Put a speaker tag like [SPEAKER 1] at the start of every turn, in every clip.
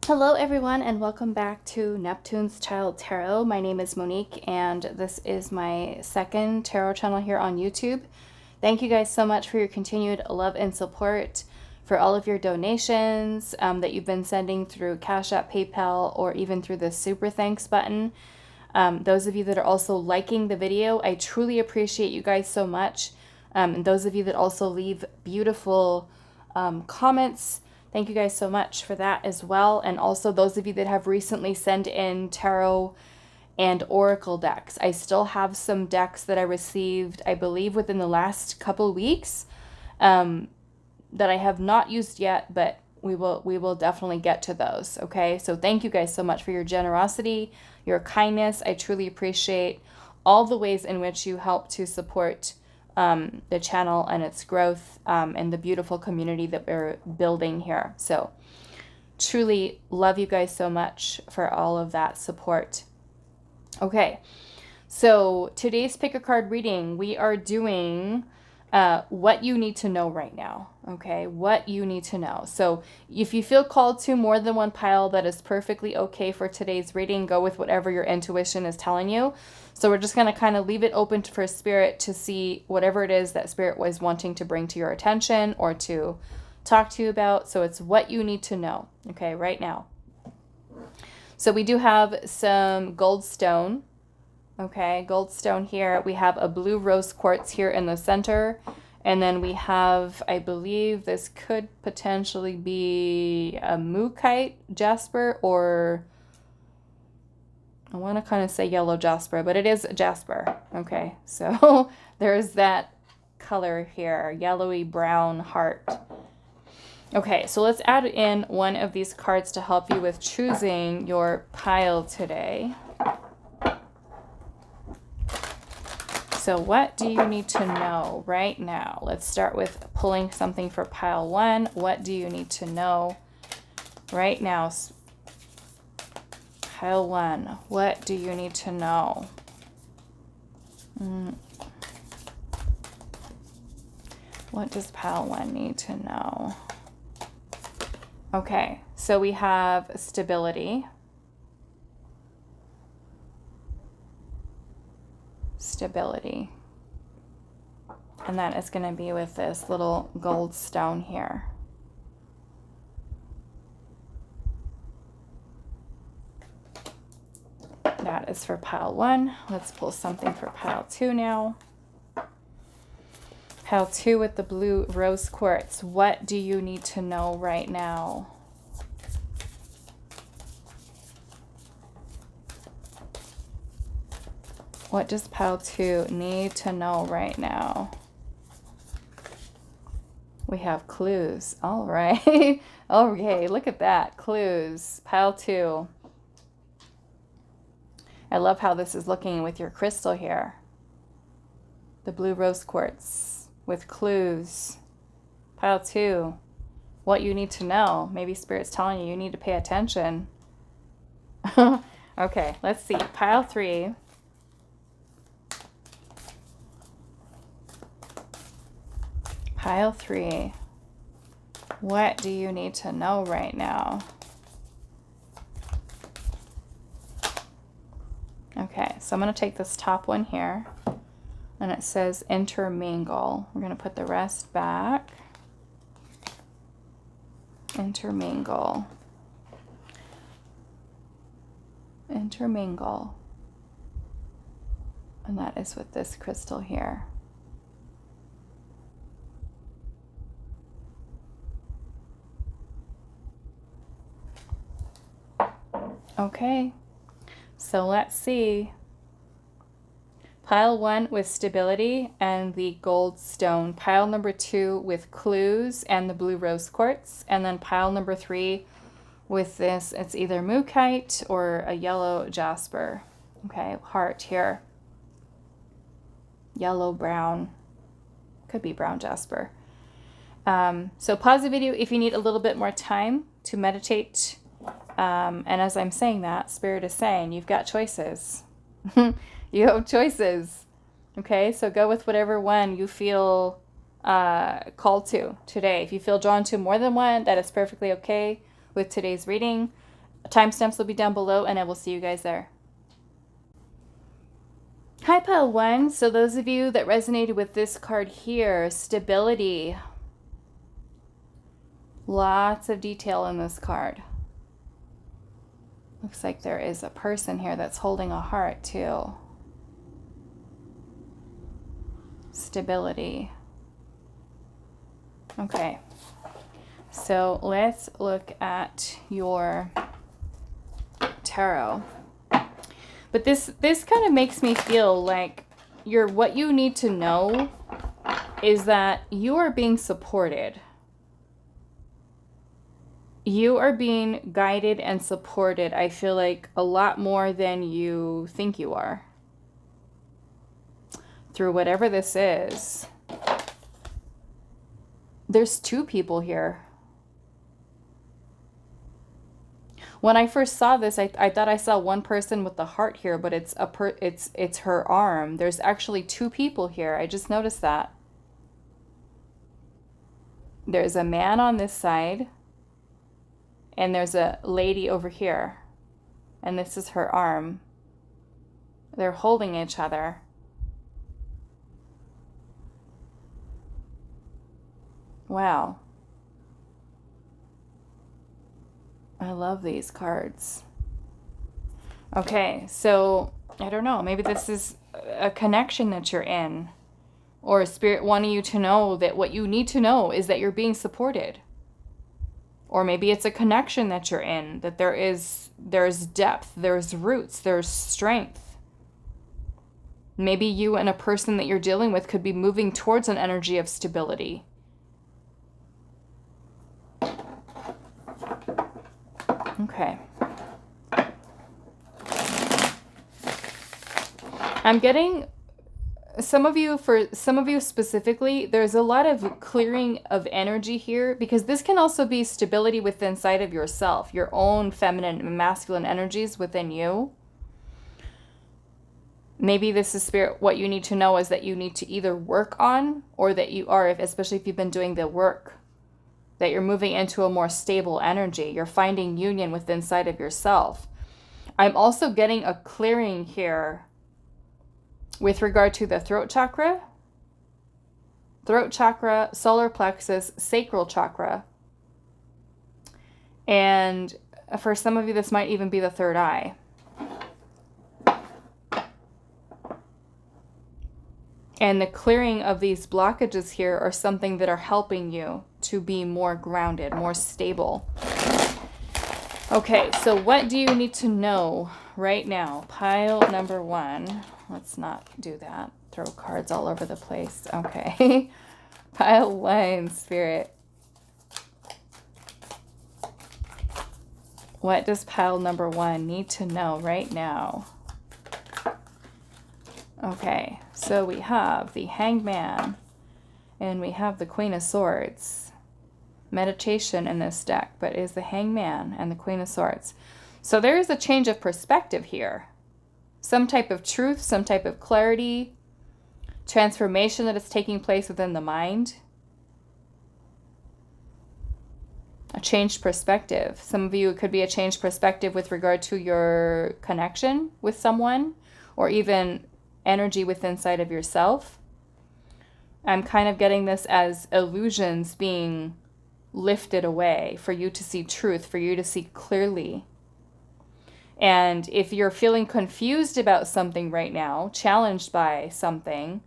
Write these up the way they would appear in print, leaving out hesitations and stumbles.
[SPEAKER 1] Hello everyone and welcome back to Neptune's Child Tarot. My name is Monique and this is my second tarot channel here on YouTube. Thank you guys so much for your continued love and support, for all of your donations that you've been sending through Cash App, PayPal, or even through the super thanks button. Those of you that are also liking the video, I truly appreciate you guys so much. And those of you that also leave beautiful comments, thank you guys so much for that as well. And also those of you that have recently sent in tarot and oracle decks. I still have some decks that I received, I believe, within the last couple weeks that I have not used yet, but we will definitely get to those, okay? So thank you guys so much for your generosity, your kindness. I truly appreciate all the ways in which you help to support the channel and its growth and the beautiful community that we're building here. So truly love you guys so much for all of that support. Okay, so today's pick a card reading, we are doing what you need to know right now. Okay, what you need to know. So if you feel called to more than one pile, that is perfectly okay for today's reading. Go with whatever your intuition is telling you. So we're just going to kind of leave it open for Spirit to see whatever it is that Spirit was wanting to bring to your attention or to talk to you about. So it's what you need to know, okay, right now. So we do have some Goldstone, okay, Goldstone here. We have a blue rose quartz here in the center. And then we have, I believe this could potentially be a Moonlight Jasper, or I want to kind of say yellow Jasper, but it is Jasper. Okay, so there's that color here, yellowy brown heart. Okay, so let's add in one of these cards to help you with choosing your pile today. So what do you need to know right now? Let's start with pulling something for pile one. What do you need to know right now? Pile one, what do you need to know? What does pile one need to know? Okay, so we have stability. Stability. And that is going to be with this little gold stone here. That is for pile one. Let's pull something for pile two now. Pile two with the blue rose quartz. What do you need to know right now? What does pile two need to know right now? We have clues. All right. Okay, look at that. Clues. Pile two. I love how this is looking with your crystal here. The blue rose quartz with clues. Pile two. What you need to know. Maybe Spirit's telling you you need to pay attention. Okay, let's see. Pile three. Pile three. What do you need to know right now? Okay, so I'm going to take this top one here, and it says intermingle. We're going to put the rest back. Intermingle. Intermingle. And that is with this crystal here. Okay, so let's see. Pile one with stability and the gold stone. Pile number two with clues and the blue rose quartz. And then pile number three with this, it's either Moonlight or a yellow Jasper. Okay, heart here. Yellow, brown. Could be brown Jasper. So pause the video if you need a little bit more time to meditate. And as I'm saying that, Spirit is saying you've got choices. You have choices. Okay, so go with whatever one you feel called to today. If you feel drawn to more than one, that is perfectly okay with today's reading. Timestamps will be down below, and I will see you guys there. Hi, Pile 1. So those of you that resonated with this card here, stability. Lots of detail in this card. Looks like there is a person here that's holding a heart too. Stability. Okay. So let's look at your tarot. But this kind of makes me feel like what you need to know is that you are being supported. You are being guided and supported, I feel like, a lot more than you think you are. Through whatever this is. There's two people here. When I first saw this, I thought I saw one person with the heart here, but it's her arm. There's actually two people here. I just noticed that. There's a man on this side, and there's a lady over here, and this is her arm. They're holding each other. Wow. I love these cards. Okay, so I don't know. Maybe this is a connection that you're in, or a spirit wanting you to know that what you need to know is that you're being supported. Or maybe it's a connection that you're in, that there's depth, there's roots, there's strength. Maybe you and a person that you're dealing with could be moving towards an energy of stability. Okay. I'm getting some of you specifically, there's a lot of clearing of energy here, because this can also be stability within inside of yourself, your own feminine and masculine energies within you. Maybe this is spirit. What you need to know is that you need to either work on, or that you are, especially if you've been doing the work, that you're moving into a more stable energy. You're finding union within inside of yourself. I'm also getting a clearing here with regard to the throat chakra, solar plexus, sacral chakra. And for some of you, this might even be the third eye. And the clearing of these blockages here are something that are helping you to be more grounded, more stable. Okay, so what do you need to know right now? Pile number 1. Let's not do that. Throw cards all over the place. Okay. Pile 1, Spirit. What does pile number 1 need to know right now? Okay, so we have the Hanged Man, and we have the Queen of Swords. Meditation in this deck, but is the Hanged Man and the Queen of Swords. So there is a change of perspective here. Some type of truth, some type of clarity, transformation that is taking place within the mind. A changed perspective. Some of you, it could be a changed perspective with regard to your connection with someone, or even energy within inside of yourself. I'm kind of getting this as illusions being lifted away for you to see truth, for you to see clearly. And if you're feeling confused about something right now, challenged by something,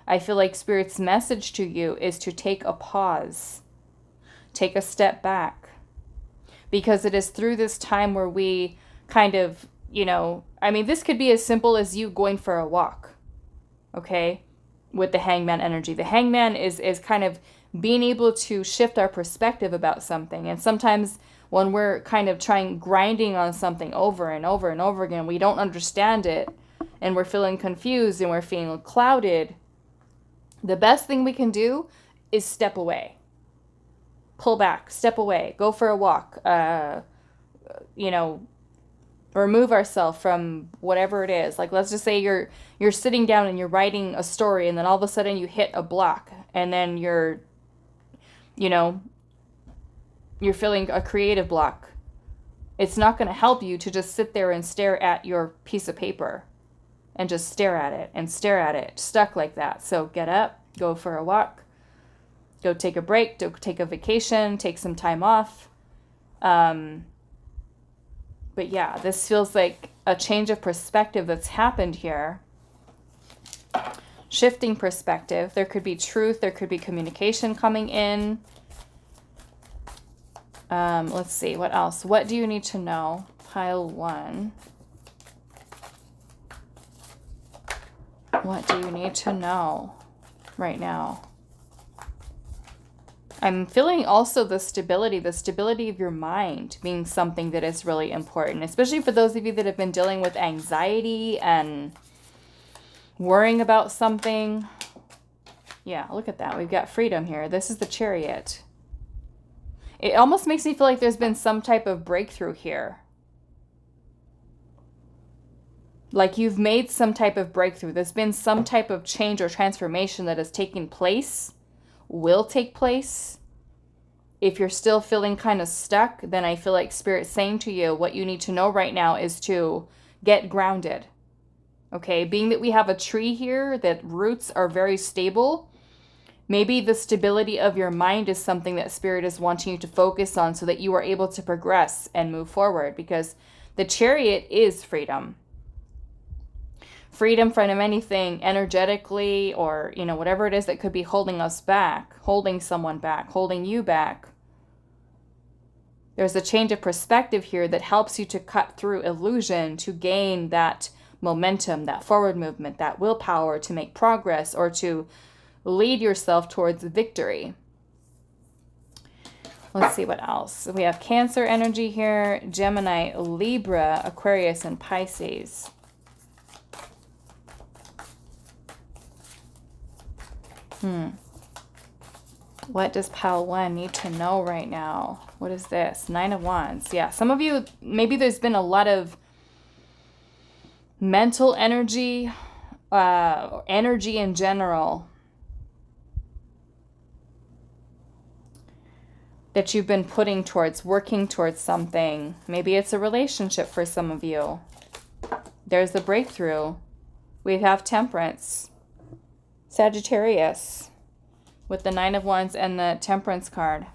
[SPEAKER 1] I feel like Spirit's message to you is to take a pause, take a step back, because it is through this time where we kind of, this could be as simple as you going for a walk, okay, with the Hangman energy. The Hangman is kind of being able to shift our perspective about something. And sometimes when we're kind of grinding on something over and over and over again, we don't understand it, and we're feeling confused and we're feeling clouded. The best thing we can do is step away. Pull back, step away, go for a walk, remove ourselves from whatever it is. Like, let's just say you're sitting down and you're writing a story, and then all of a sudden you hit a block, and then you're feeling a creative block. It's not going to help you to just sit there and stare at your piece of paper and just stare at it and stare at it, stuck like that. So get up, go for a walk, go take a break, go take a vacation, take some time off. But yeah, this feels like a change of perspective that's happened here. Shifting perspective. There could be truth. There could be communication coming in. Let's see. What else? What do you need to know? Pile 1. What do you need to know right now? I'm feeling also the stability of your mind being something that is really important, especially for those of you that have been dealing with anxiety and worrying about something. Yeah, look at that. We've got freedom here. This is the Chariot. It almost makes me feel like there's been some type of breakthrough here. Like you've made some type of breakthrough. There's been some type of change or transformation that has taken place, will take place. If you're still feeling kind of stuck, then I feel like Spirit's saying to you, what you need to know right now is to get grounded. Okay, being that we have a tree here, that roots are very stable, maybe the stability of your mind is something that Spirit is wanting you to focus on so that you are able to progress and move forward, because the Chariot is freedom. Freedom from anything energetically or, whatever it is that could be holding us back, holding someone back, holding you back. There's a change of perspective here that helps you to cut through illusion, to gain that momentum, that forward movement, that willpower to make progress or to lead yourself towards victory. Let's see what else. We have Cancer energy here, Gemini, Libra, Aquarius, and Pisces. What does pile 1 need to know right now? What is this? 9 of Wands. Yeah, some of you, maybe there's been a lot of mental energy, energy in general, that you've been putting towards, working towards something. Maybe it's a relationship for some of you. There's the breakthrough. We have Temperance, Sagittarius, with the 9 of Wands and the Temperance card.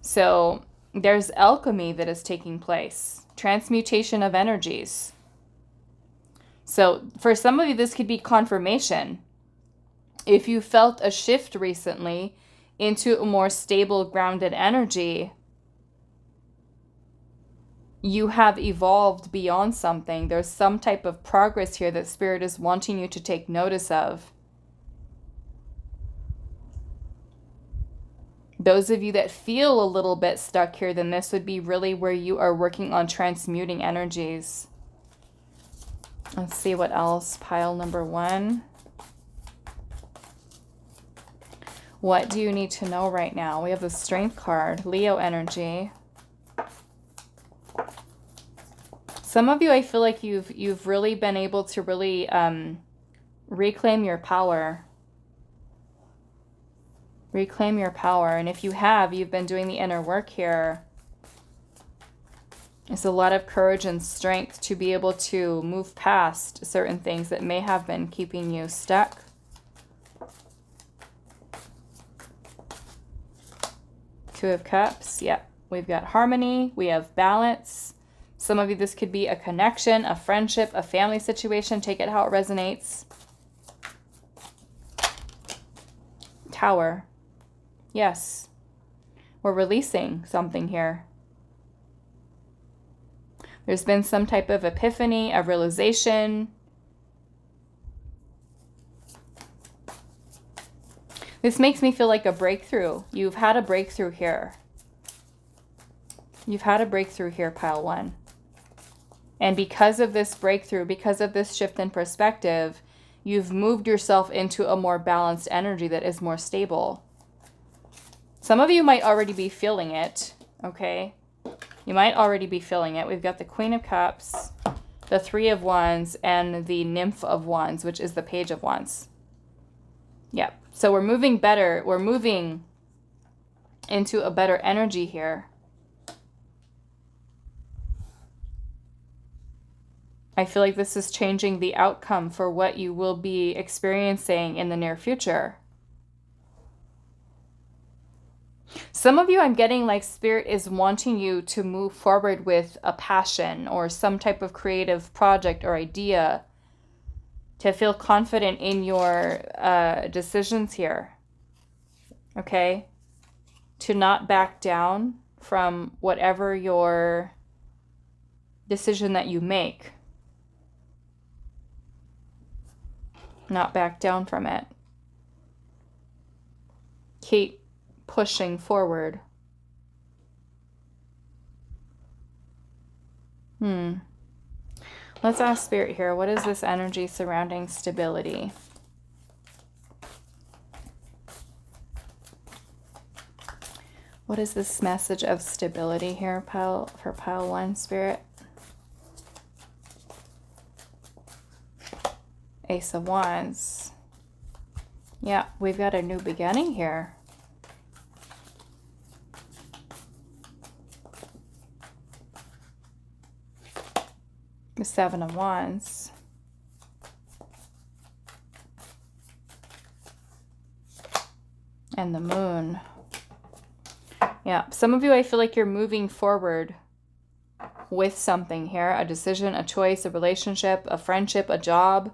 [SPEAKER 1] So there's alchemy that is taking place. Transmutation of energies. So for some of you, this could be confirmation. If you felt a shift recently into a more stable, grounded energy, you have evolved beyond something. There's some type of progress here that Spirit is wanting you to take notice of. Those of you that feel a little bit stuck here, then this would be really where you are working on transmuting energies. Let's see what else. Pile number 1. What do you need to know right now? We have the Strength card, Leo energy. Some of you, I feel like you've really been able to really reclaim your power. Reclaim your power. And if you have, you've been doing the inner work here. It's a lot of courage and strength to be able to move past certain things that may have been keeping you stuck. Two of Cups. Yep. We've got harmony. We have balance. Some of you, this could be a connection, a friendship, a family situation. Take it how it resonates. Tower. Yes. We're releasing something here. There's been some type of epiphany, a realization. This makes me feel like a breakthrough. You've had a breakthrough here. You've had a breakthrough here, pile 1. And because of this breakthrough, because of this shift in perspective, you've moved yourself into a more balanced energy that is more stable. Some of you might already be feeling it, okay? You might already be feeling it. We've got the Queen of Cups, the 3 of Wands, and the Nymph of Wands, which is the Page of Wands. Yep. So we're moving better. We're moving into a better energy here. I feel like this is changing the outcome for what you will be experiencing in the near future. Some of you, I'm getting like Spirit is wanting you to move forward with a passion or some type of creative project or idea, to feel confident in your decisions here. Okay? To not back down from whatever your decision that you make. Not back down from it. Keep pushing forward. Let's ask Spirit here. What is this energy surrounding stability? What is this message of stability here, for pile 1, Spirit? Ace of Wands. Yeah, we've got a new beginning here. The 7 of Wands. And the Moon. Yeah, some of you, I feel like you're moving forward with something here. A decision, a choice, a relationship, a friendship, a job.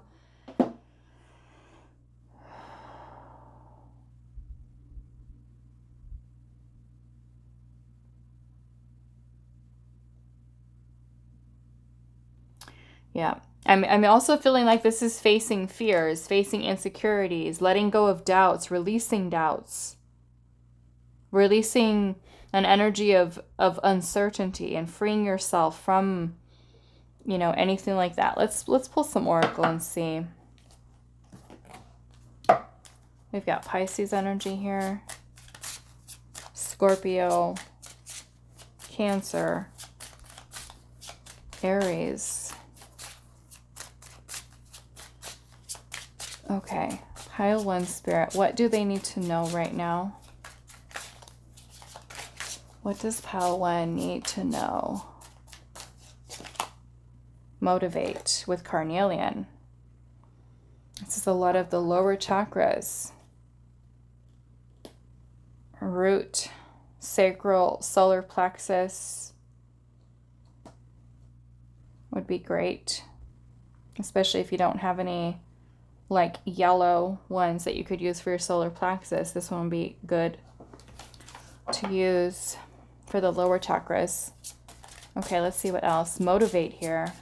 [SPEAKER 1] Yeah. I'm also feeling like this is facing fears, facing insecurities, letting go of doubts, releasing doubts. Releasing an energy of uncertainty and freeing yourself from, you know, anything like that. Let's pull some oracle and see. We've got Pisces energy here. Scorpio. Cancer. Aries. Okay, pile 1, Spirit. What do they need to know right now? What does pile 1 need to know? Motivate with Carnelian. This is a lot of the lower chakras. Root, sacral, solar plexus would be great. Especially if you don't have any like yellow ones that you could use for your solar plexus. This one would be good to use for the lower chakras. Okay, let's see what else. Motivate here.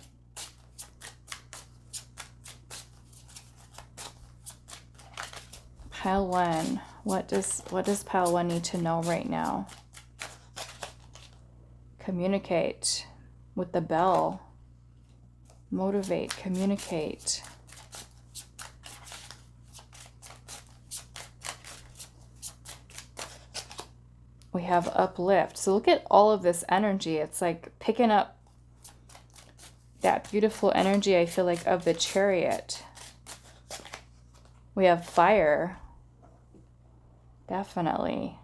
[SPEAKER 1] Pile 1. What does pile 1 need to know right now? Communicate with the bell. Motivate, communicate. We have uplift. So look at all of this energy. It's like picking up that beautiful energy, I feel like, of the Chariot. We have fire. Definitely.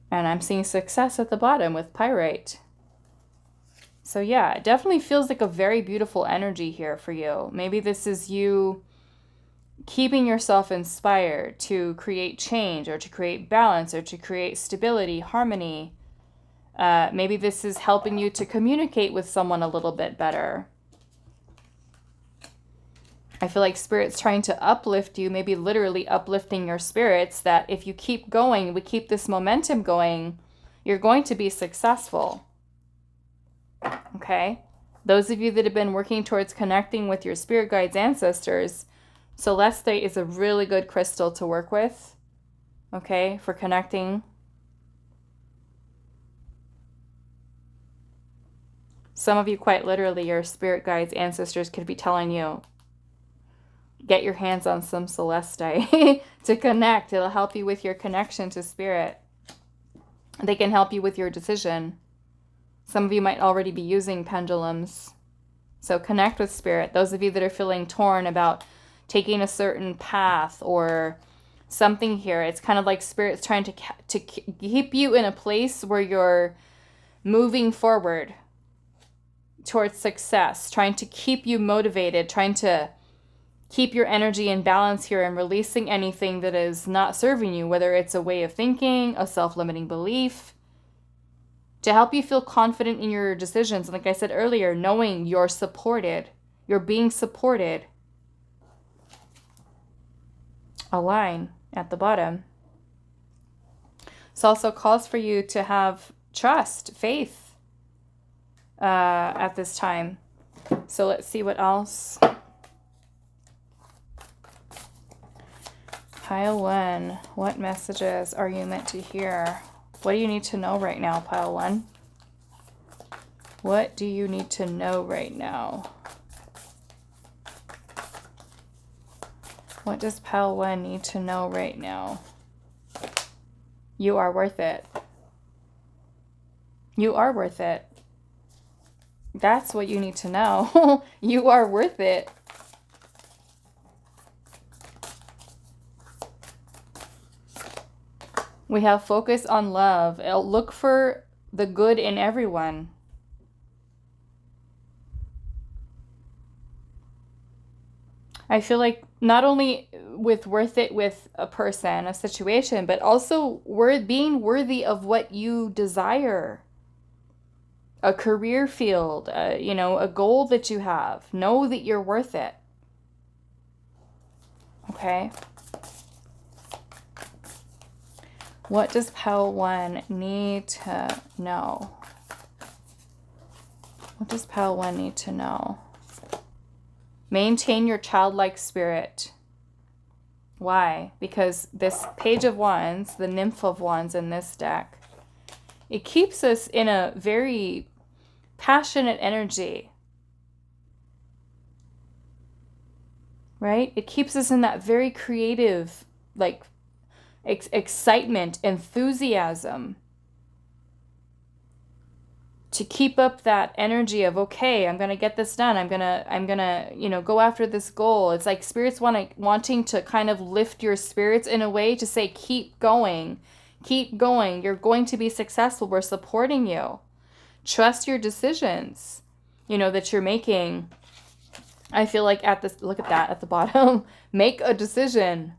[SPEAKER 1] And I'm seeing success at the bottom with Pyrite. So yeah, it definitely feels like a very beautiful energy here for you. Maybe this is you keeping yourself inspired to create change or to create balance or to create stability, harmony. Maybe this is helping you to communicate with someone a little bit better. I feel like Spirit's trying to uplift you, maybe literally uplifting your spirits, that if you keep going, we keep this momentum going, you're going to be successful. Okay? Those of you that have been working towards connecting with your spirit guides, ancestors, Celestite is a really good crystal to work with, okay, for connecting. Some of you, quite literally, your spirit guides, ancestors could be telling you, get your hands on some Celestite to connect. It'll help you with your connection to spirit. They can help you with your decision. Some of you might already be using pendulums. So connect with spirit. Those of you that are feeling torn about taking a certain path or something here, it's kind of like Spirit's trying to keep you in a place where you're moving forward. towards success, trying to keep you motivated, trying to keep your energy in balance here and releasing anything that is not serving you, whether it's a way of thinking, a self-limiting belief, to help you feel confident in your decisions. And like I said earlier, knowing you're supported, you're being supported. A line at the bottom. This also calls for you to have trust, faith at this time. So let's see what else. Pile 1, what messages are you meant to hear? What do you need to know right now, Pile 1? What do you need to know right now? What does Pile 1 need to know right now? You are worth it. You are worth it. That's what you need to know. You are worth it. We have focus on love. Look for the good in everyone. I feel like not only with worth it with a person, a situation, but also being worthy of what you desire. A career field, you know, a goal that you have. Know that you're worth it. Okay? What does Pile 1 need to know? What does Pile 1 need to know? Maintain your childlike spirit. Why? Because this Page of Wands, the Nymph of Wands in this deck, it keeps us in a very passionate energy. Right? It keeps us in that very creative, like, excitement, enthusiasm. To keep up that energy of, okay, I'm going to get this done. I'm going to, you know, go after this goal. It's like spirits wanting to kind of lift your spirits in a way to say, keep going. Keep going. You're going to be successful. We're supporting you. Trust your decisions, you know, that you're making. I feel like at this, look at that at the bottom. Make a decision.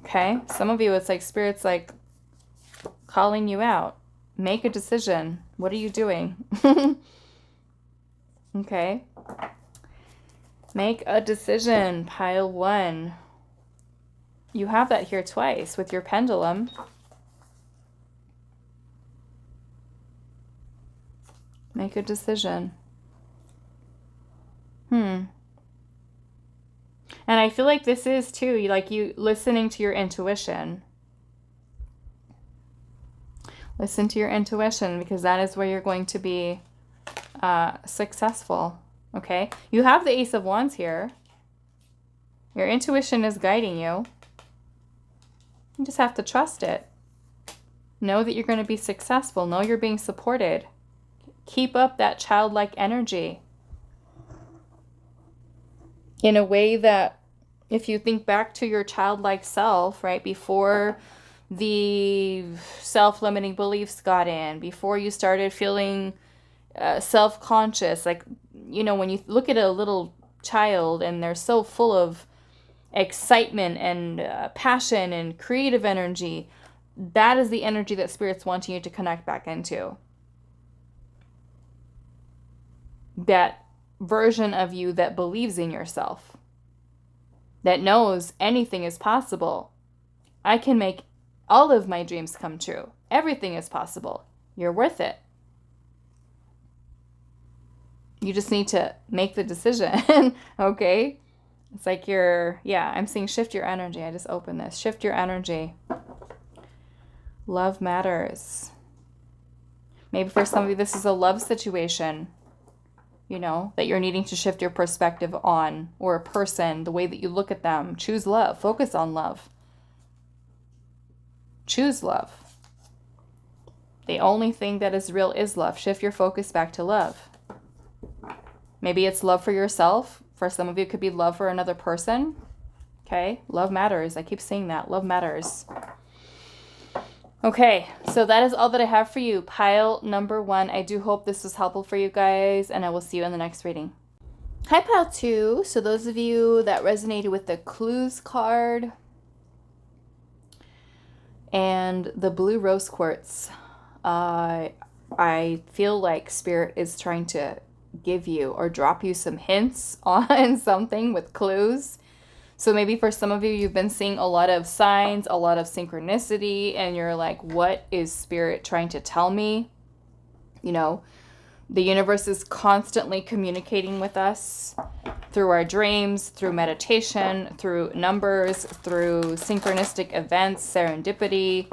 [SPEAKER 1] Okay. Some of you, it's like spirits like calling you out. Make a decision. What are you doing? Okay. Make a decision, Pile 1. You have that here twice with your pendulum. Make a decision. And I feel like this is too, like you listening to your intuition. Listen to your intuition, because that is where you're going to be successful. Okay? You have the Ace of Wands here. Your intuition is guiding you. You just have to trust it. Know that you're going to be successful. Know you're being supported. Keep up that childlike energy. In a way that, if you think back to your childlike self, right, before the self-limiting beliefs got in, before you started feeling self-conscious, like, you know, when you look at a little child and they're so full of excitement and passion and creative energy, that is the energy that Spirit's wanting you to connect back into. That version of you that believes in yourself, that knows anything is possible. I can make all of my dreams come true. Everything is possible. You're worth it. You just need to make the decision. Okay? It's like I'm seeing shift your energy. I just opened this. Shift your energy. Love matters. Maybe for some of you, this is a love situation, you know, that you're needing to shift your perspective on, or a person, the way that you look at them. Choose love. Focus on love. Choose love. The only thing that is real is love. Shift your focus back to love. Maybe it's love for yourself. For some of you, it could be love for another person. Okay? Love matters. I keep saying that. Love matters. Okay, so that is all that I have for you. Pile number 1. I do hope this was helpful for you guys, and I will see you in the next reading. Hi, pile 2. So those of you that resonated with the clues card and the blue rose quartz, I feel like Spirit is trying to give you or drop you some hints on something with clues. So maybe for some of you, you've been seeing a lot of signs, a lot of synchronicity, and you're like, what is Spirit trying to tell me? You know, the universe is constantly communicating with us through our dreams, through meditation, through numbers, through synchronistic events, serendipity.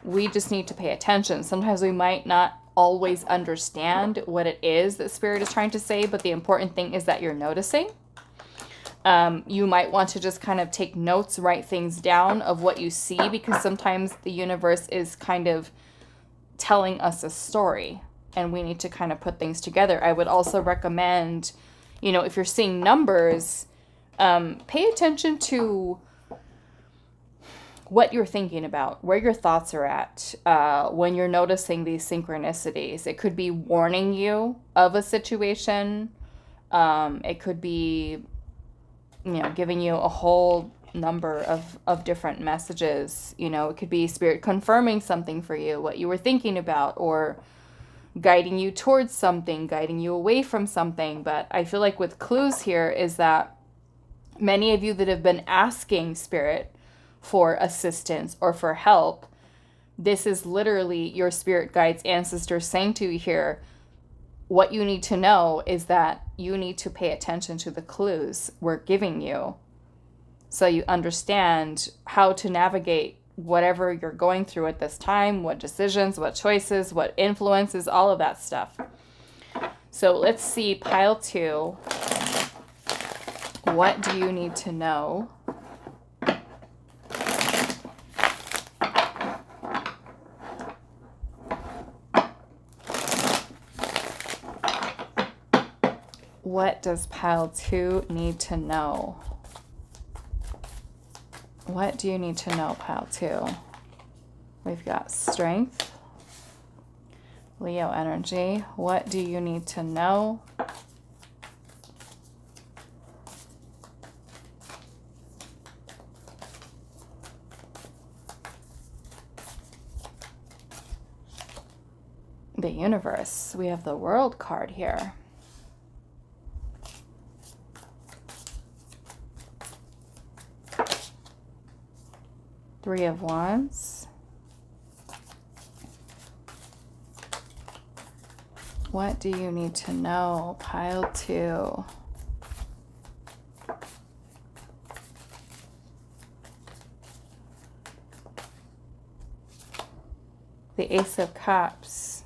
[SPEAKER 1] We just need to pay attention. Sometimes we might not always understand what it is that Spirit is trying to say, but the important thing is that you're noticing. You might want to just kind of take notes, write things down of what you see, because sometimes the universe is kind of telling us a story and we need to kind of put things together. I would also recommend, you know, if you're seeing numbers, pay attention to what you're thinking about, where your thoughts are at when you're noticing these synchronicities. It could be warning you of a situation. It could be, you know, giving you a whole number of different messages. You know, it could be Spirit confirming something for you, what you were thinking about, or guiding you towards something, guiding you away from something. But I feel like with clues here is that many of you that have been asking Spirit for assistance or for help, this is literally your spirit guides, ancestors saying to you here, what you need to know is that you need to pay attention to the clues we're giving you so you understand how to navigate whatever you're going through at this time, what decisions, what choices, what influences, all of that stuff. So let's see, pile 2. What do you need to know? What does pile 2 need to know? What do you need to know, pile 2? We've got strength, Leo energy. What do you need to know? The universe. We have the World card here. Three of Wands. What do you need to know, pile 2? The Ace of Cups.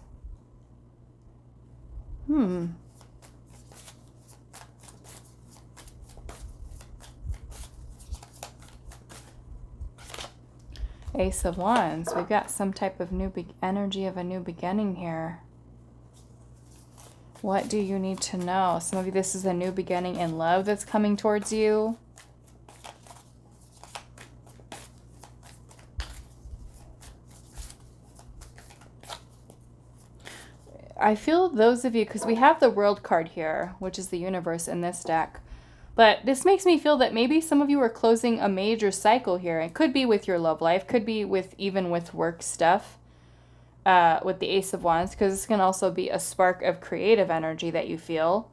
[SPEAKER 1] Ace of Wands. We've got some type of new energy of a new beginning here. What do you need to know? Some of you, this is a new beginning in love that's coming towards you. I feel those of you, because we have the World card here, which is the universe in this deck. But this makes me feel that maybe some of you are closing a major cycle here. It could be with your love life, could be with even with work stuff, with the Ace of Wands, because this can also be a spark of creative energy that you feel.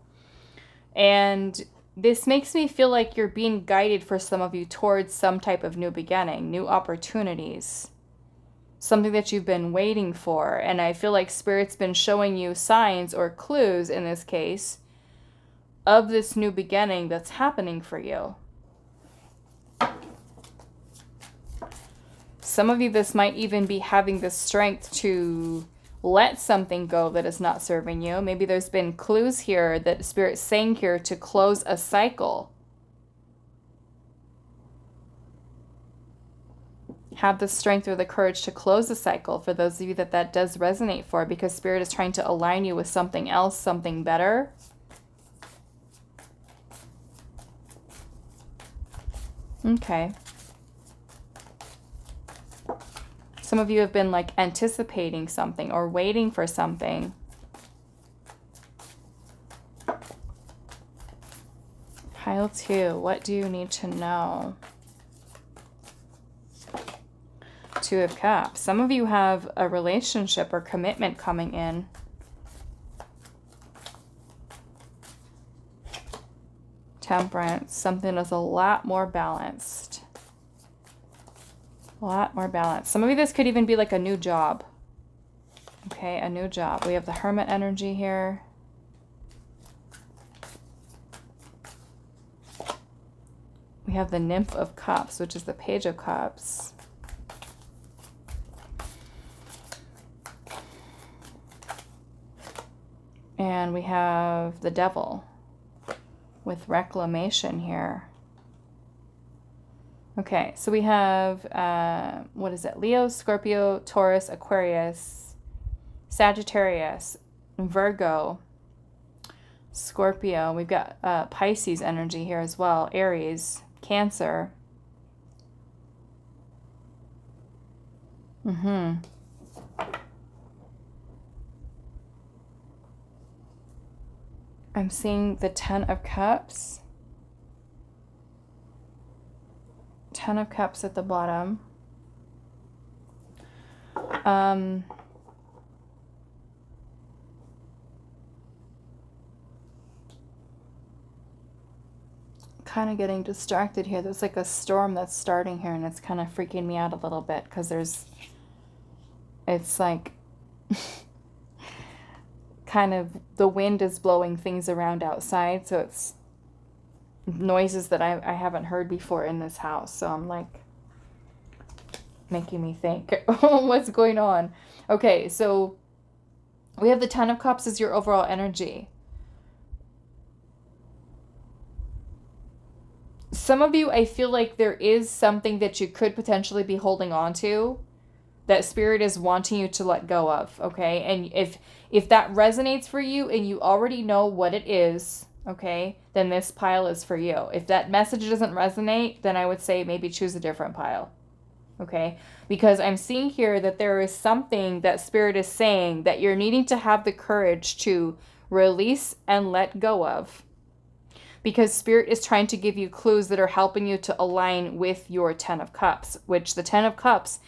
[SPEAKER 1] And this makes me feel like you're being guided for some of you towards some type of new beginning, new opportunities, something that you've been waiting for. And I feel like Spirit's been showing you signs or clues in this case of this new beginning that's happening for you. Some of you, this might even be having the strength to let something go that is not serving you. Maybe there's been clues here that Spirit's saying here to close a cycle. Have the strength or the courage to close a cycle for those of you that that does resonate for, because Spirit is trying to align you with something else, something better. Okay. Some of you have been like anticipating something or waiting for something. Pile 2, what do you need to know? 2 of Cups. Some of you have a relationship or commitment coming in. Temperance. Something that's a lot more balanced. A lot more balanced. Some of you, this could even be like a new job. Okay, a new job. We have the Hermit energy here. We have the Nymph of Cups, which is the Page of Cups. And we have the Devil with Reclamation here. Okay, so we have, what is it? Leo, Scorpio, Taurus, Aquarius, Sagittarius, Virgo, Scorpio. We've got Pisces energy here as well. Aries, Cancer. I'm seeing the 10 of Cups. 10 of Cups at the bottom. Kind of getting distracted here. There's like a storm that's starting here, and it's kind of freaking me out a little bit because it's like kind of the wind is blowing things around outside, so it's noises that I haven't heard before in this house. So I'm like making me think what's going on. Okay, so we have the 10 of Cups as your overall energy. Some of you, I feel like there is something that you could potentially be holding on to that Spirit is wanting you to let go of, okay? And if that resonates for you and you already know what it is, okay, then this pile is for you. If that message doesn't resonate, then I would say maybe choose a different pile, okay? Because I'm seeing here that there is something that Spirit is saying that you're needing to have the courage to release and let go of. Because Spirit is trying to give you clues that are helping you to align with your 10 of Cups, which the 10 of Cups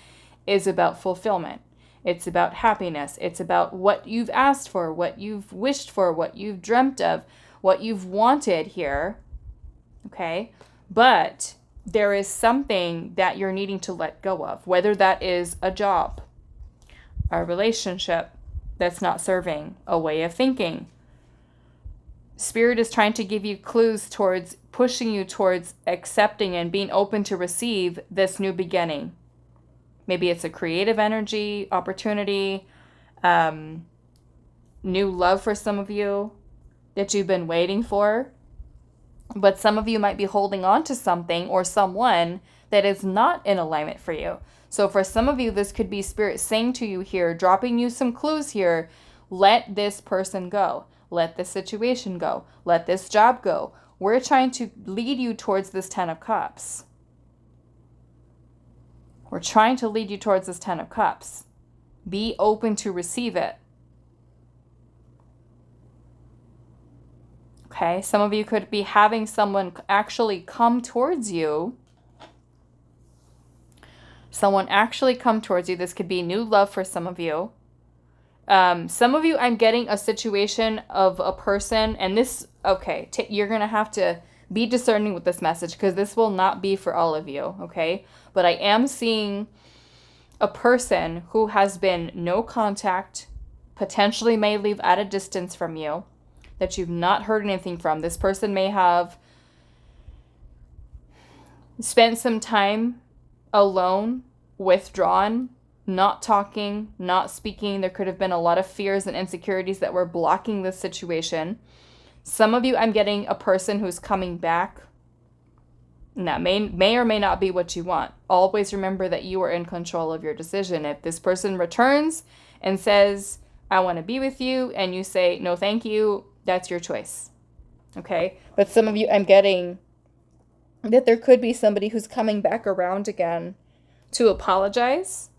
[SPEAKER 1] is about fulfillment. It's about happiness. It's about what you've asked for, what you've wished for, what you've dreamt of, what you've wanted here, okay? But there is something that you're needing to let go of, whether that is a job, a relationship that's not serving, a way of thinking. Spirit is trying to give you clues towards pushing you towards accepting and being open to receive this new beginning. Maybe it's a creative energy, opportunity, new love for some of you that you've been waiting for. But some of you might be holding on to something or someone that is not in alignment for you. So for some of you, this could be Spirit saying to you here, dropping you some clues here, let this person go. Let this situation go. Let this job go. We're trying to lead you towards this 10 of Cups. We're trying to lead you towards this 10 of Cups. Be open to receive it. Okay, some of you could be having someone actually come towards you. Someone actually come towards you. This could be new love for some of you. Some of you, I'm getting a situation of a person, and this, okay, you're going to have to be discerning with this message because this will not be for all of you, okay? But I am seeing a person who has been no contact, potentially may live at a distance from you, that you've not heard anything from. This person may have spent some time alone, withdrawn, not talking, not speaking. There could have been a lot of fears and insecurities that were blocking this situation. Some of you, I'm getting a person who's coming back. And that may or may not be what you want. Always remember that you are in control of your decision. If this person returns and says, I want to be with you, and you say, no, thank you, that's your choice. Okay? But some of you, I'm getting that there could be somebody who's coming back around again to apologize,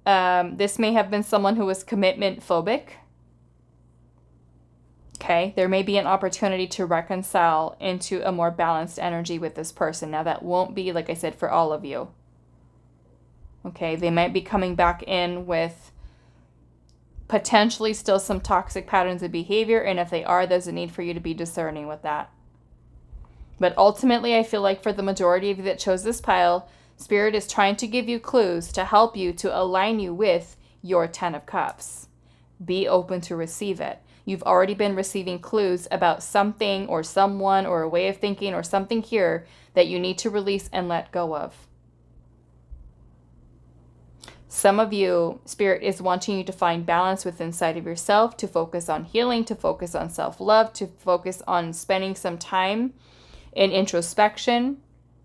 [SPEAKER 1] This may have been someone who was commitment phobic. Okay, there may be an opportunity to reconcile into a more balanced energy with this person. Now, that won't be, like I said, for all of you. Okay, they might be coming back in with potentially still some toxic patterns of behavior, and if they are, there's a need for you to be discerning with that. But ultimately, I feel like for the majority of you that chose this pile, Spirit is trying to give you clues to help you, to align you with your 10 of Cups. Be open to receive it. You've already been receiving clues about something or someone or a way of thinking or something here that you need to release and let go of. Some of you, Spirit is wanting you to find balance within inside of yourself, to focus on healing, to focus on self-love, to focus on spending some time in introspection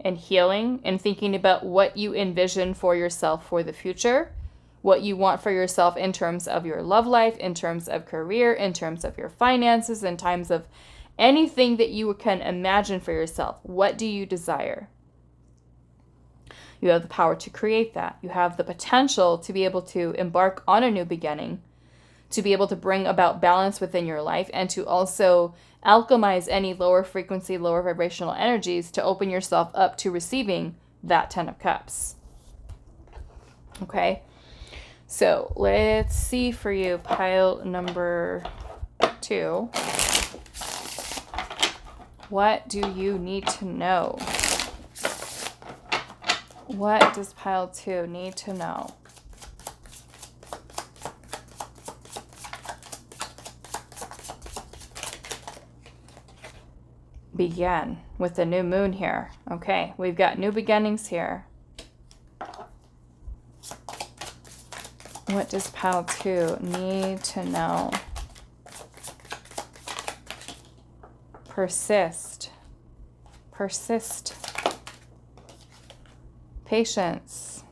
[SPEAKER 1] and healing and thinking about what you envision for yourself for the future, what you want for yourself in terms of your love life, in terms of career, in terms of your finances, in terms of anything that you can imagine for yourself. What do you desire? You have the power to create that. You have the potential to be able to embark on a new beginning, to be able to bring about balance within your life, and to also alchemize any lower frequency, lower vibrational energies to open yourself up to receiving that 10 of Cups. Okay, so let's see for you, pile number 2. What do you need to know? What does pile 2 need to know? Begin with the new moon here. Okay, we've got new beginnings here. What does pile 2 need to know? Persist. Persist. Patience.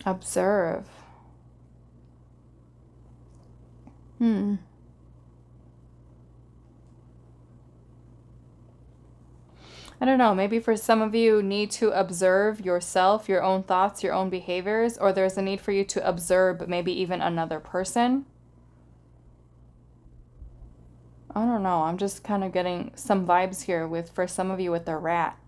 [SPEAKER 1] Observe. I don't know, maybe for some of you need to observe yourself, your own thoughts, your own behaviors, or there's a need for you to observe maybe even another person. I don't know, I'm just kind of getting some vibes here with, for some of you, with the rat.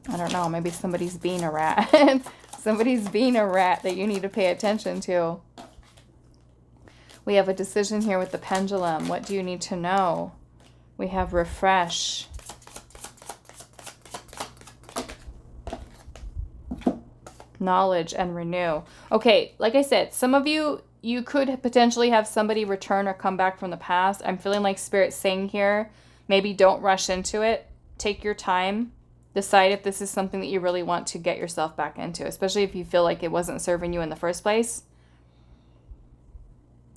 [SPEAKER 1] I don't know, maybe somebody's being a rat. Somebody's being a rat that you need to pay attention to. We have a decision here with the pendulum. What do you need to know? We have refresh. Knowledge and renew. Okay, like I said, some of you, you could potentially have somebody return or come back from the past. I'm feeling like Spirit's saying here, maybe don't rush into it. Take your time. Decide if this is something that you really want to get yourself back into, especially if you feel like it wasn't serving you in the first place.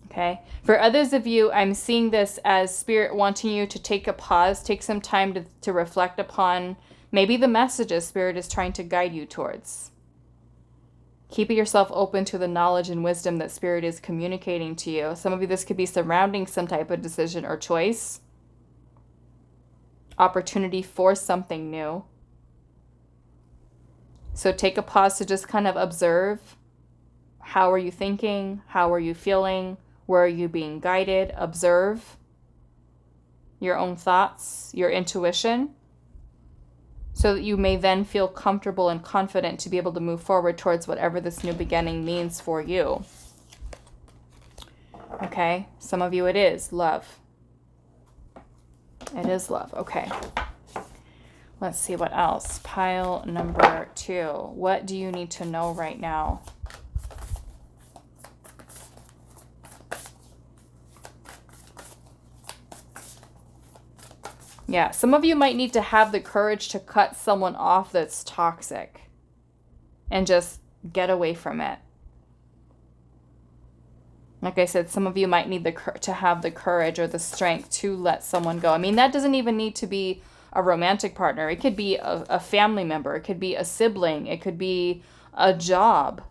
[SPEAKER 1] Okay. For others of you, I'm seeing this as Spirit wanting you to take a pause, take some time to reflect upon maybe the messages Spirit is trying to guide you towards. Keeping yourself open to the knowledge and wisdom that Spirit is communicating to you. Some of you, this could be surrounding some type of decision or choice. Opportunity for something new. So take a pause to just kind of observe. How are you thinking? How are you feeling? Where are you being guided? Observe your own thoughts, your intuition, so that you may then feel comfortable and confident to be able to move forward towards whatever this new beginning means for you. Okay, some of you it is love. It is love, okay. Let's see what else. Pile number 2. What do you need to know right now? Yeah, some of you might need to have the courage to cut someone off that's toxic and just get away from it. Like I said, some of you might need to have the courage or the strength to let someone go. I mean, that doesn't even need to be a romantic partner. It could be a family member. It could be a sibling. It could be a job.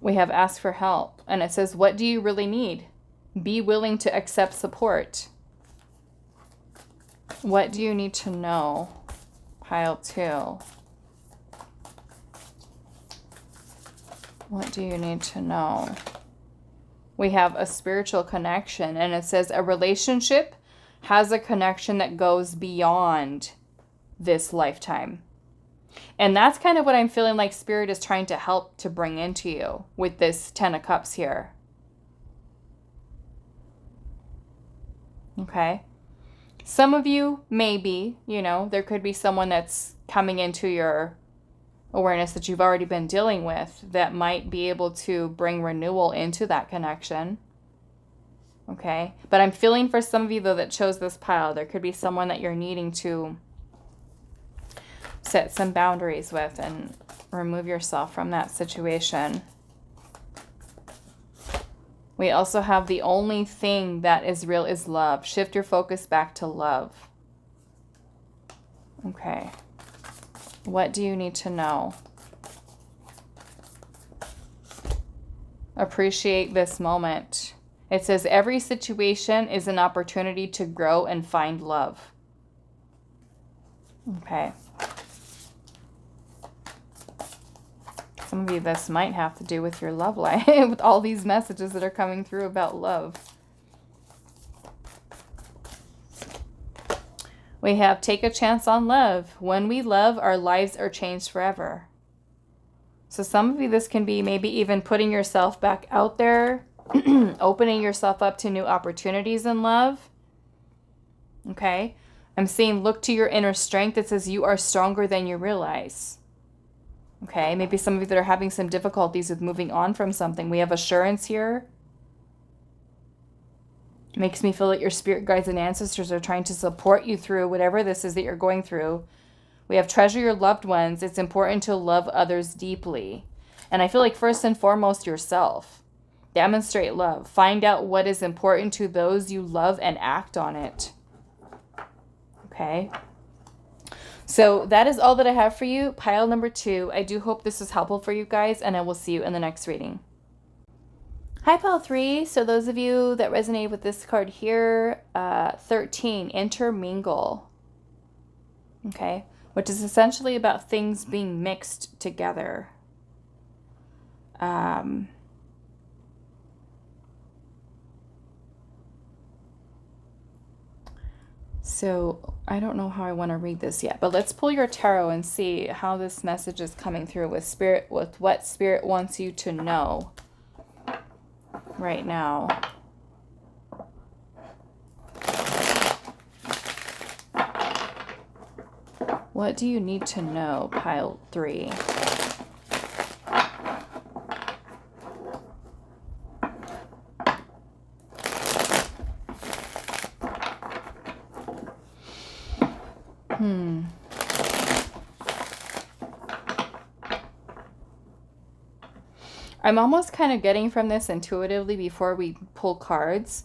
[SPEAKER 1] We have ask for help. And it says, what do you really need? Be willing to accept support. What do you need to know? Pile 2. What do you need to know? We have a spiritual connection, and it says a relationship has a connection that goes beyond this lifetime. And that's kind of what I'm feeling like Spirit is trying to help to bring into you with this 10 of Cups here. Okay. Some of you, maybe, you know, there could be someone that's coming into your awareness that you've already been dealing with that might be able to bring renewal into that connection. Okay. But I'm feeling for some of you, though, that chose this pile, there could be someone that you're needing to set some boundaries with and remove yourself from that situation. We also have the only thing that is real is love. Shift your focus back to love. Okay. What do you need to know? Appreciate this moment. It says every situation is an opportunity to grow and find love. Okay. Some of you, this might have to do with your love life, with all these messages that are coming through about love. We have take a chance on love. When we love, our lives are changed forever. So some of you, this can be maybe even putting yourself back out there, opening yourself up to new opportunities in love. Okay. I'm seeing look to your inner strength. It says you are stronger than you realize. Okay, maybe some of you that are having some difficulties with moving on from something. We have assurance here. It makes me feel like your spirit guides and ancestors are trying to support you through whatever this is that you're going through. We have treasure your loved ones. It's important to love others deeply. And I feel like first and foremost yourself. Demonstrate love. Find out what is important to those you love and act on it. Okay. So that is all that I have for you. Pile number 2. I do hope this is helpful for you guys, and I will see you in the next reading. Hi, pile 3. So those of you that resonate with this card here, 13, intermingle. Okay, which is essentially about things being mixed together. So I don't know how I want to read this yet, but let's pull your tarot and see how this message is coming through with spirit, with what spirit wants you to know right now. What do you need to know, pile 3? I'm almost kind of getting from this intuitively before we pull cards,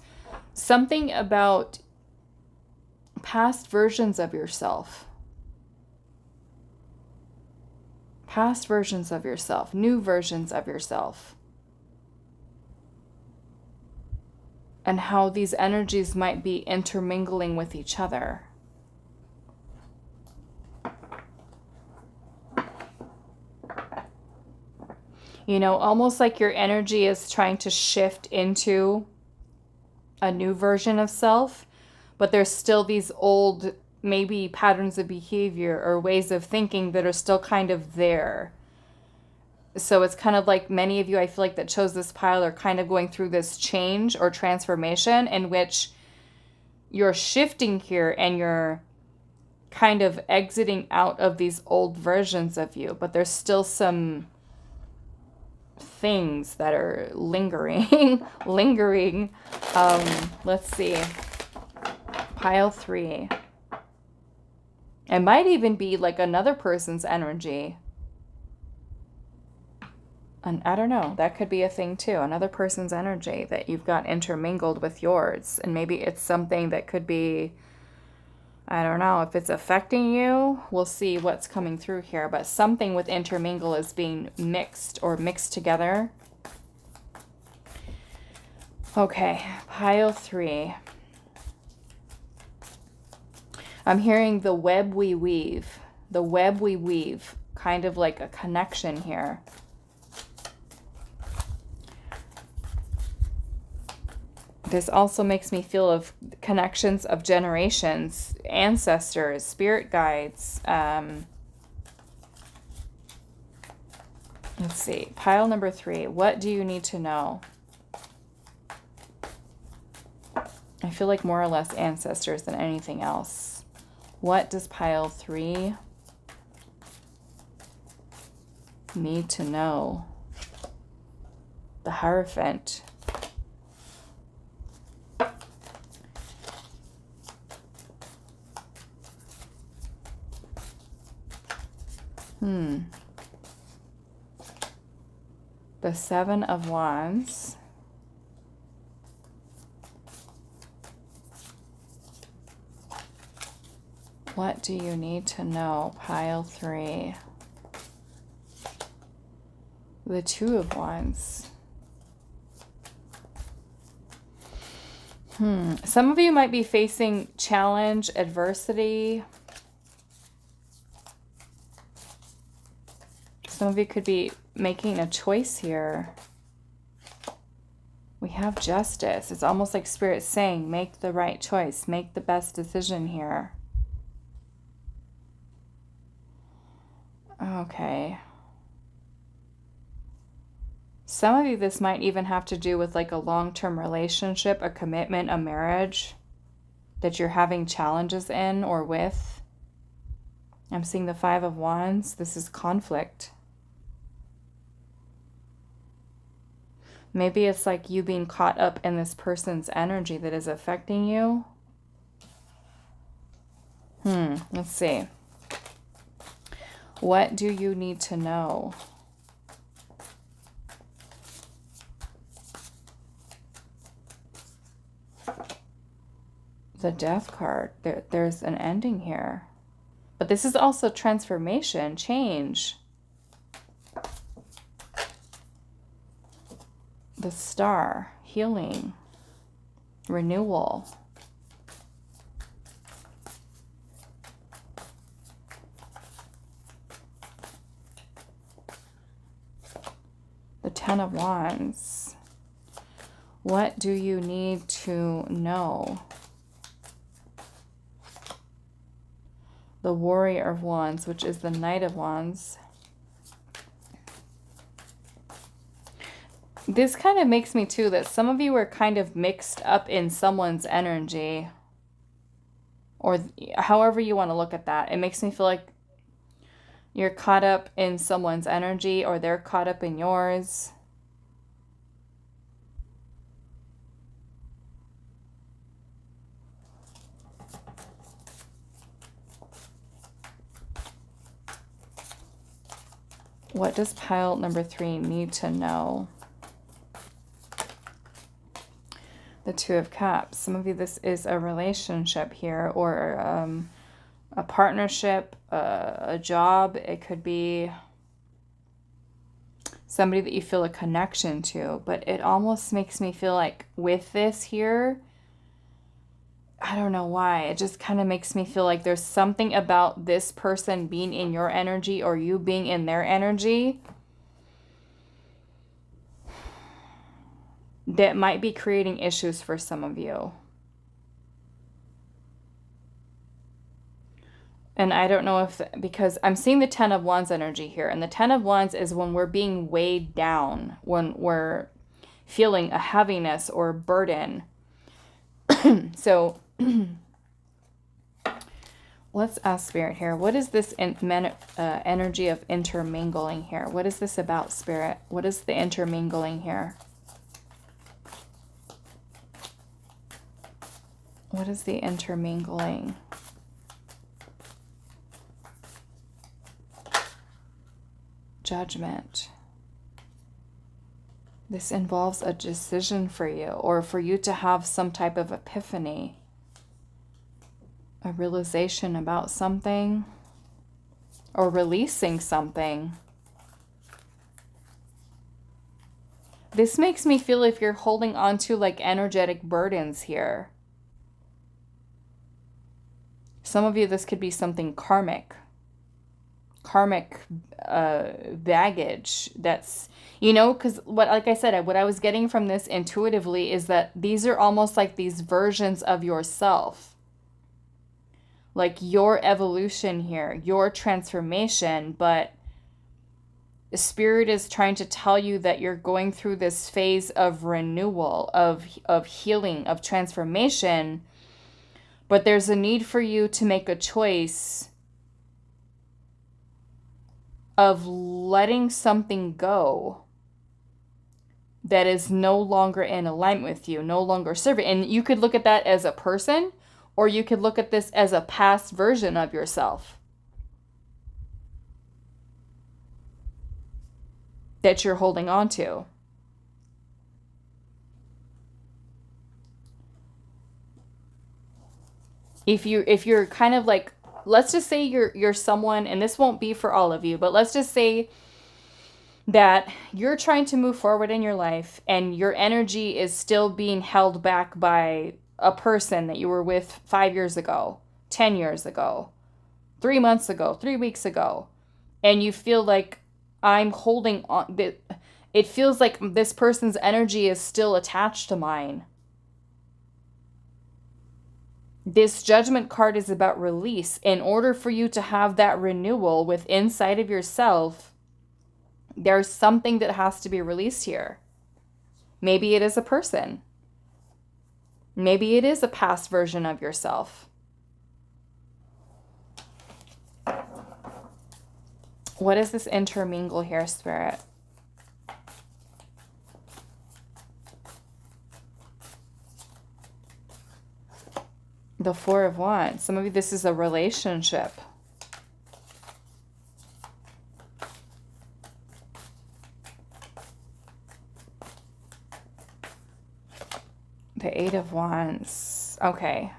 [SPEAKER 1] something about past versions of yourself. Past versions of yourself, new versions of yourself. And how these energies might be intermingling with each other. You know, almost like your energy is trying to shift into a new version of self, but there's still these old, maybe patterns of behavior or ways of thinking that are still kind of there. So it's kind of like many of you, I feel like, that chose this pile are kind of going through this change or transformation in which you're shifting here and you're kind of exiting out of these old versions of you, but there's still some things that are lingering. Let's see. Pile 3. It might even be like another person's energy. And I don't know, that could be a thing too. Another person's energy that you've got intermingled with yours. And maybe it's something that could be, I don't know, if it's affecting you, we'll see what's coming through here. But something with intermingle is being mixed or mixed together. Okay, pile 3. I'm hearing the web we weave. The web we weave. Kind of like a connection here. This also makes me feel of connections of generations, ancestors, spirit guides. Let's see. Pile number 3. What do you need to know? I feel like more or less ancestors than anything else. What does pile 3 need to know? The Hierophant. The 7 of Wands. What do you need to know? Pile 3. The 2 of Wands. Some of you might be facing challenge, adversity. Some of you could be making a choice here. We have Justice. It's almost like Spirit saying, make the right choice. Make the best decision here. Okay. Some of you, this might even have to do with like a long-term relationship, a commitment, a marriage that you're having challenges in or with. I'm seeing the 5 of Wands. This is conflict. Maybe it's like you being caught up in this person's energy that is affecting you. Let's see. What do you need to know? The Death card. There's an ending here. But this is also transformation, change. The Star, healing, renewal. The 10 of Wands. What do you need to know? The Warrior of Wands, which is the Knight of Wands. This kind of makes me too that some of you are kind of mixed up in someone's energy, or however you want to look at that. It makes me feel like you're caught up in someone's energy or they're caught up in yours. What does pile number 3 need to know? The 2 of Cups. Some of you, this is a relationship here, or a partnership, a job. It could be somebody that you feel a connection to, but it almost makes me feel like with this here, I don't know why, it just kind of makes me feel like there's something about this person being in your energy or you being in their energy that might be creating issues for some of you. And I don't know if, because I'm seeing the 10 of Wands energy here. And the 10 of Wands is when we're being weighed down, when we're feeling a heaviness or a burden. So let's ask Spirit here. What is this energy of intermingling here? What is this about, Spirit? What is the intermingling here? What is the intermingling? Judgment. This involves a decision for you, or for you to have some type of epiphany, a realization about something, or releasing something. This makes me feel if you're holding on to like energetic burdens here. Some of you, this could be something karmic baggage that's, because like I said, what I was getting from this intuitively is that these are almost like these versions of yourself, like your evolution here, your transformation. But the spirit is trying to tell you that you're going through this phase of renewal, of healing, of transformation, but there's a need for you to make a choice of letting something go that is no longer in alignment with you, no longer serving. And you could look at that as a person, or you could look at this as a past version of yourself that you're holding on to. If you're kind of like, let's just say you're someone, and this won't be for all of you, but let's just say that you're trying to move forward in your life and your energy is still being held back by a person that you were with 5 years ago, 10 years ago, 3 months ago, 3 weeks ago, and you feel like I'm holding on. It feels like this person's energy is still attached to mine. This Judgment card is about release. In order for you to have that renewal with inside of yourself, there's something that has to be released here. Maybe it is a person. Maybe it is a past version of yourself. What is this intermingle here, Spirit? The Four of Wands. Some of you, this is a relationship. The Eight of Wands. Okay.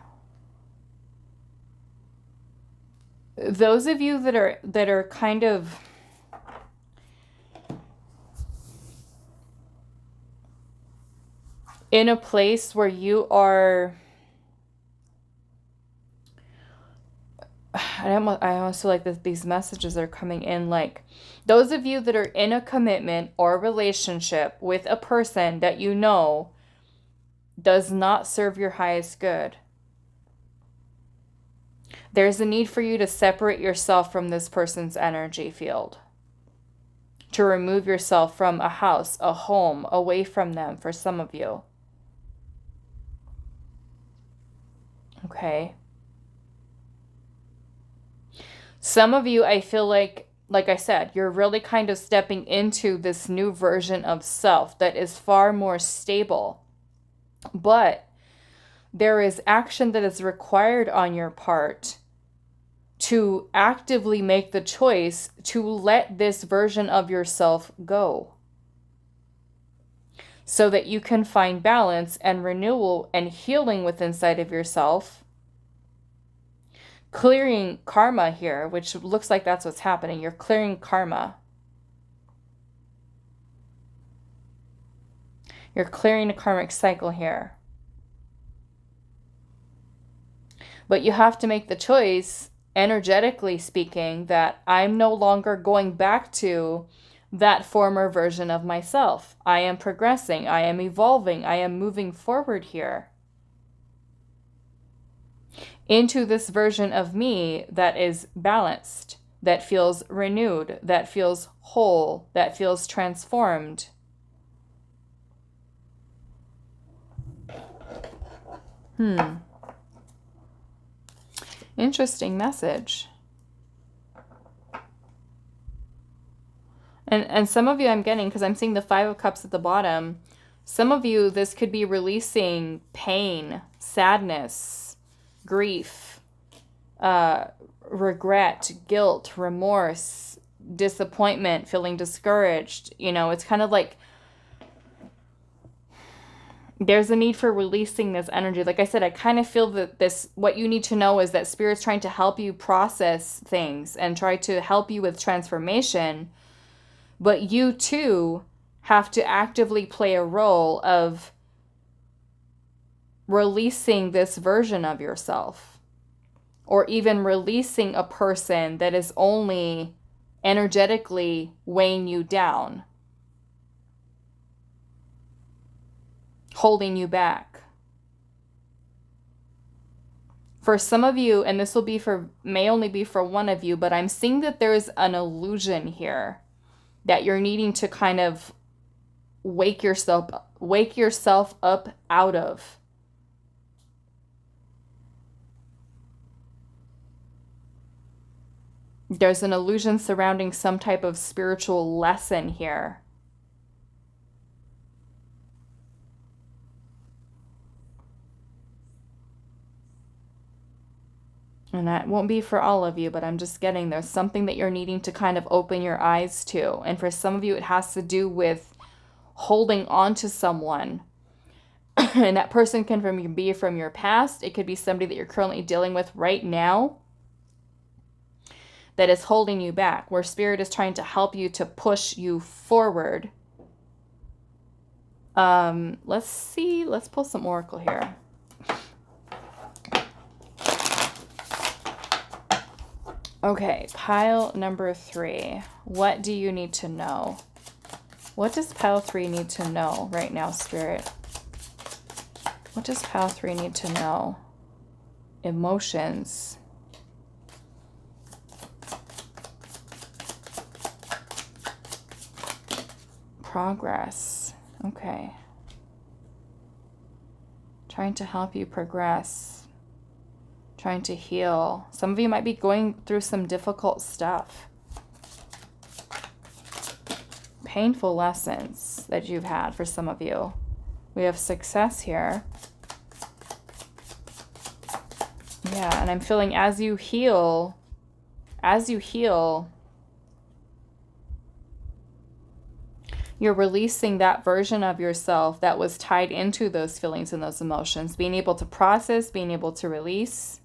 [SPEAKER 1] Those of you that are kind of in a place where you are, I almost feel like these messages are coming in, like those of you that are in a commitment or relationship with a person that you know does not serve your highest good. There's a need for you to separate yourself from this person's energy field. To remove yourself from a house, a home, away from them for some of you. Okay. Some of you, I feel like I said, you're really kind of stepping into this new version of self that is far more stable. But there is action that is required on your part to actively make the choice to let this version of yourself go, so that you can find balance and renewal and healing within inside of yourself. Clearing karma here, which looks like that's what's happening. You're clearing karma. You're clearing a karmic cycle here. But you have to make the choice, energetically speaking, that I'm no longer going back to that former version of myself. I am progressing. I am evolving. I am moving forward here into this version of me that is balanced, that feels renewed, that feels whole, that feels transformed. Interesting message. And some of you I'm getting, because I'm seeing the Five of Cups at the bottom, some of you, this could be releasing pain, sadness, grief, regret, guilt, remorse, disappointment, feeling discouraged. It's kind of like there's a need for releasing this energy. Like I said, I kind of feel that what you need to know is that Spirit's trying to help you process things and try to help you with transformation. But you too have to actively play a role of releasing this version of yourself, or even releasing a person that is only energetically weighing you down, holding you back. For some of you, and this will be may only be for one of you, but I'm seeing that there's an illusion here that you're needing to kind of wake yourself up out of. There's an illusion surrounding some type of spiritual lesson here. And that won't be for all of you, but I'm just getting there's something that you're needing to kind of open your eyes to. And for some of you, it has to do with holding on to someone. And that person can be from your past. It could be somebody that you're currently dealing with right now that is holding you back, where Spirit is trying to help you to push you forward. Let's see. Let's pull some oracle here. Okay, pile number 3. What do you need to know? What does pile 3 need to know right now, Spirit? What does pile 3 need to know? Emotions. Progress. Okay. Trying to help you progress. Trying to heal. Some of you might be going through some difficult stuff. Painful lessons that you've had for some of you. We have success here. Yeah, and I'm feeling as you heal, you're releasing that version of yourself that was tied into those feelings and those emotions. Being able to process, being able to release.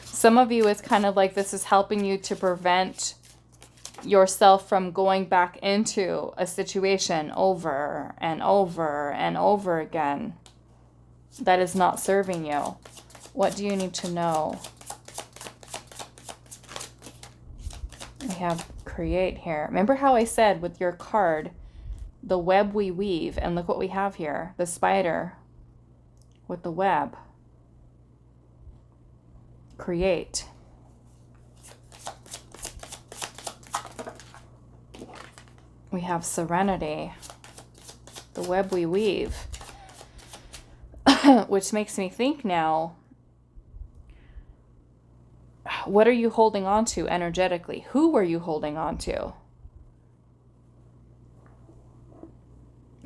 [SPEAKER 1] Some of you, it's kind of like this is helping you to prevent yourself from going back into a situation over and over and over again that is not serving you. What do you need to know? We have create here. Remember how I said with your card, the web we weave, and look what we have here, the spider with the web. Create. We have serenity, the web we weave, which makes me think now, what are you holding on to energetically? Who are you holding on to?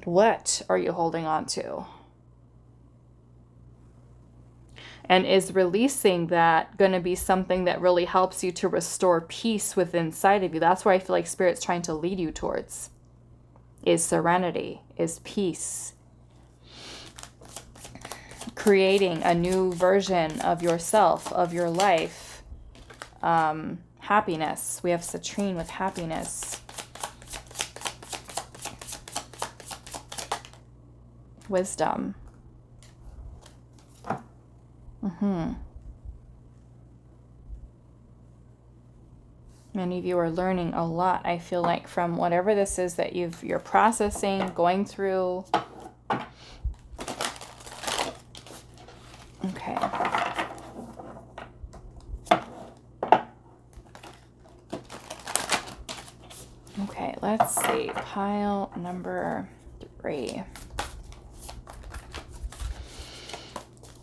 [SPEAKER 1] What are you holding on to? And is releasing that going to be something that really helps you to restore peace within inside of you? That's where I feel like Spirit's trying to lead you towards. Is serenity, is peace. Creating a new version of yourself, of your life. Happiness. We have citrine with happiness. Wisdom. Many of you are learning a lot, I feel like, from whatever this is that you're processing, going through. Okay. Okay, let's see. Pile number 3.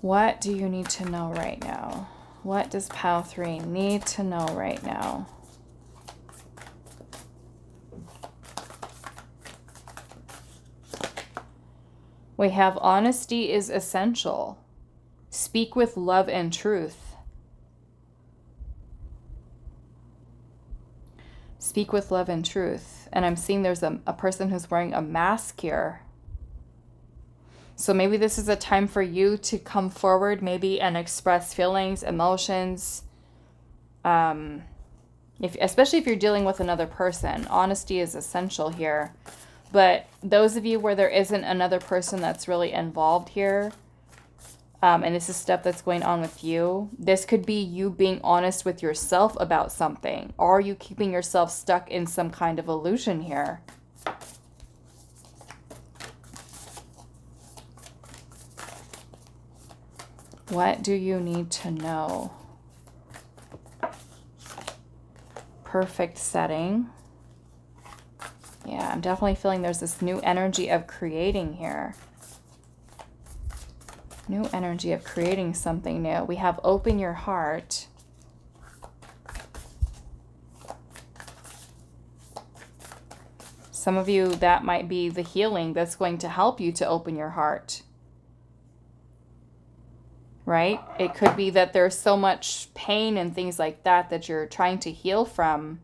[SPEAKER 1] What do you need to know right now? What does pile 3 need to know right now? We have honesty is essential. Speak with love and truth. Speak with love and truth. And I'm seeing there's a person who's wearing a mask here. So maybe this is a time for you to come forward, maybe, and express feelings, emotions. Especially if you're dealing with another person, honesty is essential here. But those of you where there isn't another person that's really involved here, and this is stuff that's going on with you, this could be you being honest with yourself about something. Or are you keeping yourself stuck in some kind of illusion here? What do you need to know? Perfect setting. Yeah, I'm definitely feeling there's this new energy of creating here. New energy of creating something new. We have open your heart. Some of you, that might be the healing that's going to help you to open your heart. Right? It could be that there's so much pain and things like that that you're trying to heal from.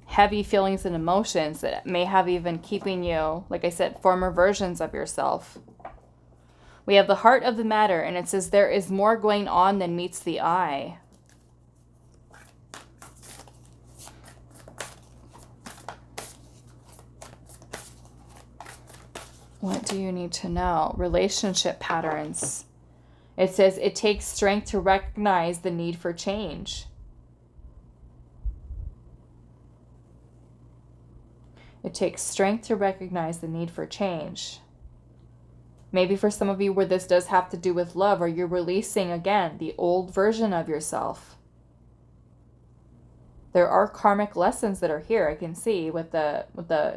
[SPEAKER 1] Heavy feelings and emotions that may have even keeping you, like I said, former versions of yourself. We have the heart of the matter, and it says there is more going on than meets the eye. What do you need to know? Relationship patterns. It says it takes strength to recognize the need for change. It takes strength to recognize the need for change. Maybe for some of you where this does have to do with love, or you're releasing, again, the old version of yourself. There are karmic lessons that are here, I can see, with the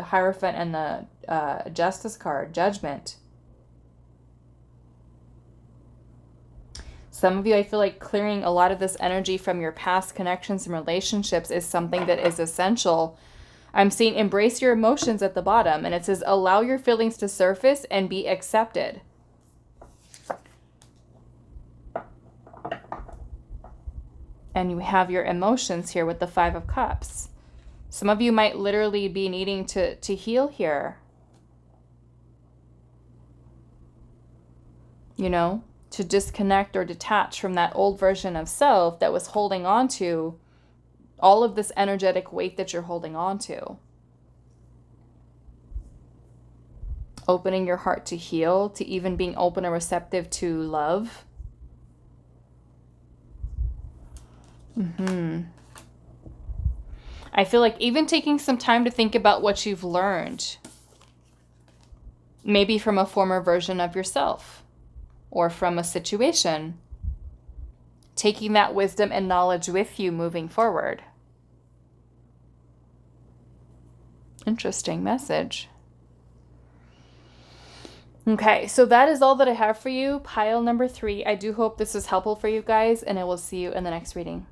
[SPEAKER 1] Hierophant and the Justice card, Judgment. Some of you, I feel like clearing a lot of this energy from your past connections and relationships is something that is essential. I'm seeing embrace your emotions at the bottom, and it says allow your feelings to surface and be accepted. And you have your emotions here with the Five of Cups. Some of you might literally be needing to heal here. You know, to disconnect or detach from that old version of self that was holding on to all of this energetic weight that you're holding on to. Opening your heart to heal, to even being open and receptive to love. I feel like even taking some time to think about what you've learned. Maybe from a former version of yourself or from a situation. Taking that wisdom and knowledge with you moving forward. Interesting message. Okay, so that is all that I have for you. Pile number 3. I do hope this is helpful for you guys, and I will see you in the next reading.